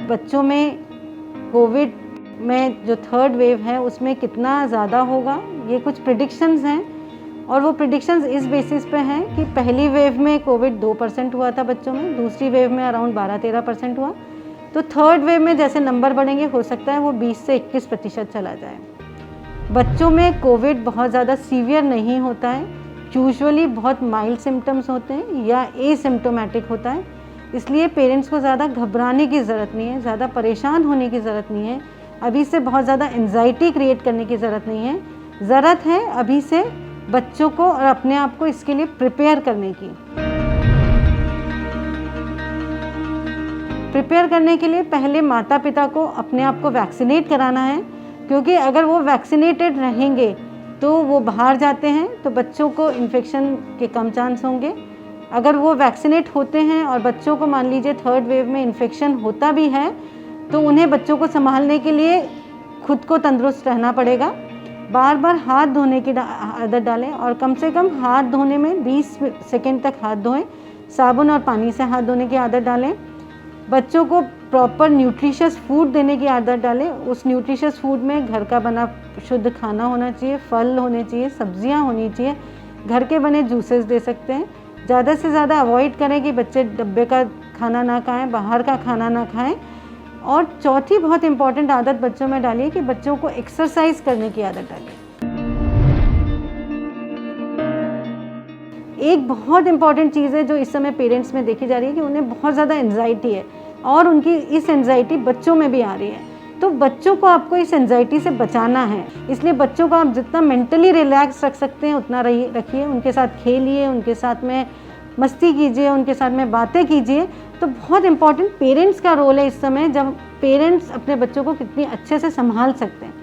बच्चों में कोविड में जो थर्ड वेव है उसमें कितना ज़्यादा होगा, ये कुछ प्रिडिक्शंस हैं और वो प्रिडिक्शंस इस बेसिस पे हैं कि पहली वेव में कोविड 2% हुआ था बच्चों में, दूसरी वेव में अराउंड 12-13% हुआ। तो थर्ड वेव में जैसे नंबर बढ़ेंगे हो सकता है वो 20 से 21% चला जाए। बच्चों में कोविड बहुत ज़्यादा सीवियर नहीं होता है, यूजुअली बहुत माइल्ड सिम्टम्स होते हैं या एसिम्प्टोमेटिक होता है, इसलिए पेरेंट्स को ज़्यादा घबराने की ज़रूरत नहीं है, ज़्यादा परेशान होने की ज़रूरत नहीं है, अभी से बहुत ज़्यादा एंजाइटी क्रिएट करने की ज़रूरत नहीं है। ज़रूरत है अभी से बच्चों को और अपने आप को इसके लिए प्रिपेयर करने की। प्रिपेयर करने के लिए पहले माता पिता को अपने आप को वैक्सीनेट कराना है, क्योंकि अगर वो वैक्सीनेटेड रहेंगे तो वो बाहर जाते हैं तो बच्चों को इन्फेक्शन के कम चांस होंगे। अगर वो वैक्सीनेट होते हैं और बच्चों को मान लीजिए थर्ड वेव में इन्फेक्शन होता भी है तो उन्हें बच्चों को संभालने के लिए खुद को तंदुरुस्त रहना पड़ेगा। बार बार हाथ धोने की आदत डालें और कम से कम हाथ धोने में 20 सेकंड तक हाथ धोएं, साबुन और पानी से हाथ धोने की आदत डालें। बच्चों को प्रॉपर न्यूट्रिशियस फूड देने की आदत डालें। उस न्यूट्रिशियस फूड में घर का बना शुद्ध खाना होना चाहिए, फल होने चाहिए, सब्जियां होनी चाहिए, घर के बने जूसेस दे सकते हैं। ज़्यादा से ज़्यादा अवॉइड करें कि बच्चे डब्बे का खाना ना खाएं, बाहर का खाना ना खाएं। और चौथी बहुत इंपॉर्टेंट आदत बच्चों में डालिए कि बच्चों को एक्सरसाइज करने की आदत डालिए। एक बहुत इंपॉर्टेंट चीज़ है जो इस समय पेरेंट्स में देखी जा रही है कि उन्हें बहुत ज़्यादा एंजाइटी है और उनकी इस एंजाइटी बच्चों में भी आ रही है। तो बच्चों को आपको इस एंजाइटी से बचाना है, इसलिए बच्चों को आप जितना मेंटली रिलैक्स रख सकते हैं उतना रखिए। उनके साथ खेलिए, उनके साथ में मस्ती कीजिए, उनके साथ में बातें कीजिए। तो बहुत इंपॉर्टेंट पेरेंट्स का रोल है इस समय, जब पेरेंट्स अपने बच्चों को कितनी अच्छे से संभाल सकते हैं।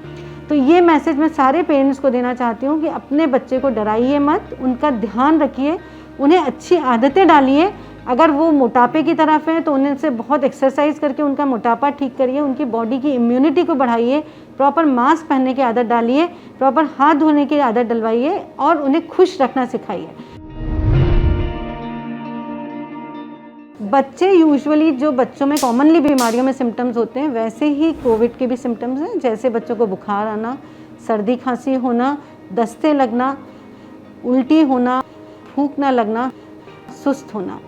तो ये मैसेज मैं सारे पेरेंट्स को देना चाहती हूँ कि अपने बच्चे को डराइए मत, उनका ध्यान रखिए, उन्हें अच्छी आदतें डालिए। अगर वो मोटापे की तरफ हैं तो उनसे बहुत एक्सरसाइज करके उनका मोटापा ठीक करिए, उनकी बॉडी की इम्यूनिटी को बढ़ाइए, प्रॉपर मास्क पहनने की आदत डालिए, प्रॉपर हाथ धोने की आदत डलवाइए और उन्हें खुश रखना सिखाइए। बच्चे यूजुअली जो बच्चों में कॉमनली बीमारियों में सिम्टम्स होते हैं वैसे ही कोविड के भी सिम्टम्स हैं, जैसे बच्चों को बुखार आना, सर्दी खांसी होना, दस्ते लगना, उल्टी होना, भूख ना लगना, सुस्त होना,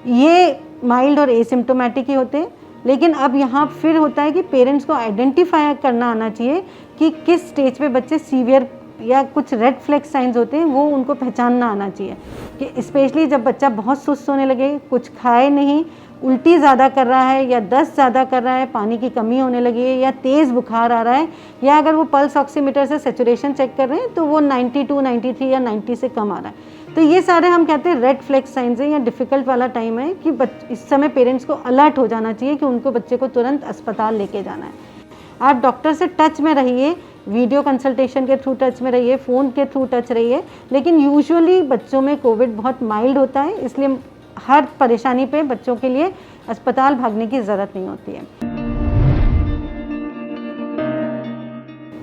ये माइल्ड और एसिम्प्टोमेटिक ही होते हैं। लेकिन अब यहाँ फिर होता है कि पेरेंट्स को आइडेंटिफाई करना आना चाहिए कि किस स्टेज पे बच्चे सीवियर या कुछ रेड फ्लैग साइंस होते हैं, वो उनको पहचानना आना चाहिए कि स्पेशली जब बच्चा बहुत सुस्त होने लगे, कुछ खाए नहीं, उल्टी ज़्यादा कर रहा है या दस्त ज़्यादा कर रहा है, पानी की कमी होने लगी है या तेज़ बुखार आ रहा है, या अगर वो पल्स ऑक्सीमीटर से सैचुरेशन चेक कर रहे हैं तो वो 92, 93 या 90 से कम आ रहा है। तो ये सारे हम कहते हैं रेड फ्लैग साइंस हैं या डिफ़िकल्ट वाला टाइम है कि इस समय पेरेंट्स को अलर्ट हो जाना चाहिए कि उनको बच्चे को तुरंत अस्पताल लेके जाना है। आप डॉक्टर से टच में रहिए, वीडियो कंसल्टेशन के थ्रू टच में रहिए, फ़ोन के थ्रू टच रहिए, लेकिन यूजुअली बच्चों में कोविड बहुत माइल्ड होता है, इसलिए हर परेशानी पे बच्चों के लिए अस्पताल भागने की ज़रूरत नहीं होती है।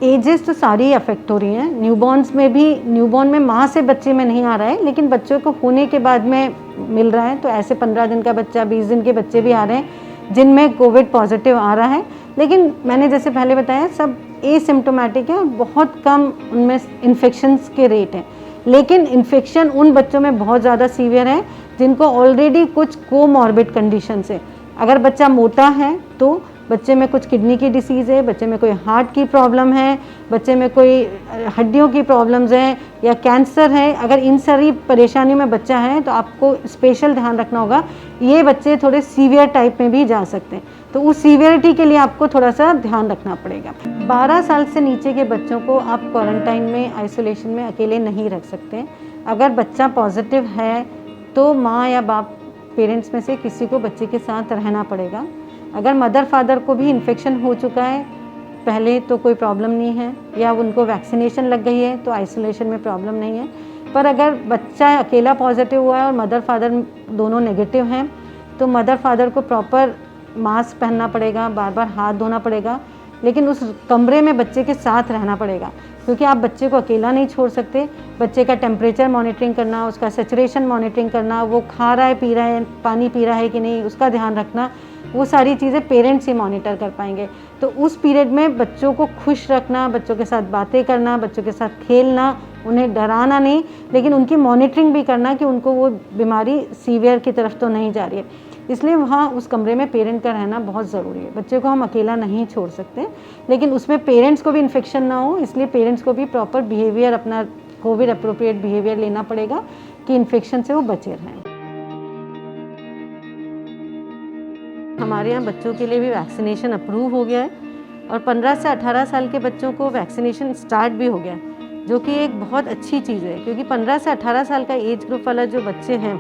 एजेस तो सारी अफेक्ट हो रही हैं, न्यूबॉर्न्स में भी, न्यूबॉर्न में माँ से बच्चे में नहीं आ रहा है लेकिन बच्चों को होने के बाद में मिल रहा है। तो ऐसे 15 दिन का बच्चा, 20 दिन के बच्चे भी आ रहे हैं जिनमें कोविड पॉजिटिव आ रहा है, लेकिन मैंने जैसे पहले बताया सब एसिम्प्टोमेटिक है और बहुत कम उनमें इन्फेक्शंस के रेट हैं। लेकिन इन्फेक्शन उन बच्चों में बहुत ज़्यादा सीवियर है जिनको ऑलरेडी कुछ कोमॉर्बिड कंडीशंस है। अगर बच्चा मोटा है तो बच्चे में कुछ किडनी की डिसीज़ है, बच्चे में कोई हार्ट की प्रॉब्लम है, बच्चे में कोई हड्डियों की प्रॉब्लम्स हैं या कैंसर है। अगर इन सारी परेशानियों में बच्चा है तो आपको स्पेशल ध्यान रखना होगा, ये बच्चे थोड़े सीवियर टाइप में भी जा सकते हैं, तो उस सीवियरिटी के लिए आपको थोड़ा सा ध्यान रखना पड़ेगा। 12 साल से नीचे के बच्चों को आप क्वारंटाइन में, आइसोलेशन में अकेले नहीं रख सकते। अगर बच्चा पॉजिटिव है तो माँ या बाप, पेरेंट्स में से किसी को बच्चे के साथ रहना पड़ेगा। अगर मदर फादर को भी इन्फेक्शन हो चुका है पहले तो कोई प्रॉब्लम नहीं है, या उनको वैक्सीनेशन लग गई है तो आइसोलेशन में प्रॉब्लम नहीं है। पर अगर बच्चा अकेला पॉजिटिव हुआ है और मदर फादर दोनों नेगेटिव हैं तो मदर फादर को प्रॉपर मास्क पहनना पड़ेगा, बार बार हाथ धोना पड़ेगा, लेकिन उस कमरे में बच्चे के साथ रहना पड़ेगा क्योंकि आप बच्चे को अकेला नहीं छोड़ सकते। बच्चे का टेम्परेचर मॉनिटरिंग करना, उसका सैचुरेशन मॉनिटरिंग करना, वो खा रहा है, पी रहा है, पानी पी रहा है कि नहीं, उसका ध्यान रखना, वो सारी चीज़ें पेरेंट्स ही मॉनिटर कर पाएंगे। तो उस पीरियड में बच्चों को खुश रखना, बच्चों के साथ बातें करना, बच्चों के साथ खेलना, उन्हें डराना नहीं, लेकिन उनकी मॉनिटरिंग भी करना कि उनको वो बीमारी सीवियर की तरफ तो नहीं जा रही है। इसलिए वहाँ उस कमरे में पेरेंट का रहना बहुत ज़रूरी है। बच्चे को हम अकेला नहीं छोड़ सकते, लेकिन उसमें पेरेंट्स को भी इन्फेक्शन ना हो, इसलिए पेरेंट्स को भी प्रॉपर बिहेवियर, अपना कोविड अप्रोप्रिएट बिहेवियर लेना पड़ेगा कि इन्फेक्शन से वो बचे रहें। हमारे यहाँ बच्चों के लिए भी वैक्सीनेशन अप्रूव हो गया है और 15 से 18 साल के बच्चों को वैक्सीनेशन स्टार्ट भी हो गया है, जो कि एक बहुत अच्छी चीज़ है, क्योंकि 15 से 18 साल का एज ग्रुप वाला जो बच्चे हैं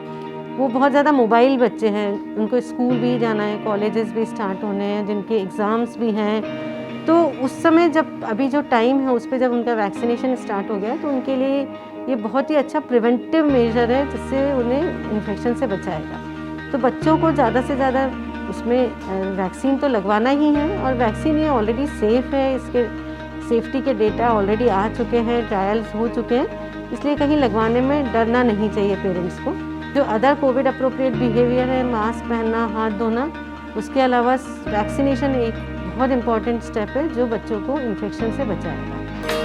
वो बहुत ज़्यादा मोबाइल बच्चे हैं। उनको स्कूल भी जाना है, कॉलेजेस भी स्टार्ट होने हैं, जिनके एग्ज़ाम्स भी हैं। तो उस समय जब अभी जो टाइम है उस पर जब उनका वैक्सीनेशन स्टार्ट हो गया है, तो उनके लिए ये बहुत ही अच्छा प्रिवेंटिव मेजर है, जिससे उन्हें इन्फेक्शन से बचाएगा। तो बच्चों को ज़्यादा से ज़्यादा उसमें वैक्सीन तो लगवाना ही है, और वैक्सीन ये ऑलरेडी सेफ़ है, इसके सेफ्टी के डेटा ऑलरेडी आ चुके हैं, ट्रायल्स हो चुके हैं, इसलिए कहीं लगवाने में डरना नहीं चाहिए पेरेंट्स को। जो अदर कोविड अप्रोप्रिएट बिहेवियर है, मास्क पहनना, हाथ धोना, उसके अलावा वैक्सीनेशन एक बहुत इंपॉर्टेंट स्टेप है जो बच्चों को इन्फेक्शन से बचाएगा।